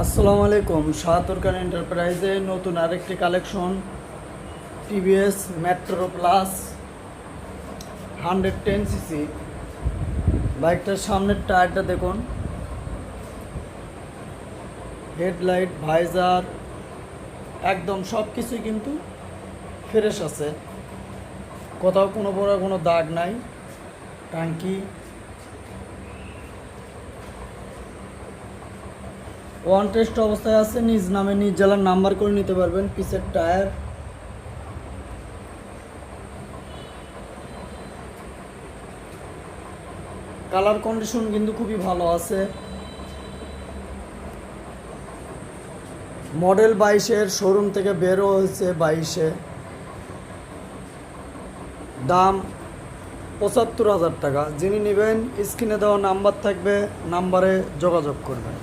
আসসালামু আলাইকুম। শাহাতুর খান এন্টারপ্রাইজে নতুন আরেকটি collection TVS metro plus 110 CC. বাইকটার সামনের টায়ারটা দেখুন, হেডলাইট, ভাইজার, একদম সব কিছুই কিন্তু ফ্রেশ আছে, কোথাও কোনো বড় কোনো দাগ নাই। ট্যাঙ্কি ওয়ান টেস্ট অবস্থায় আছে, নিজ নামে নিজ জেলার নাম্বার করে নিতে পারবেন। পিছের টায়ার, কালার কন্ডিশন কিন্তু খুবই ভালো আছে। মডেল 22-এর, শোরুম থেকে বেরো হয়েছে 22-এ। দাম 75,000 টাকা। যিনি নেবেন স্ক্রিনে দেওয়া নাম্বার থাকবে, নাম্বারে যোগাযোগ করবেন।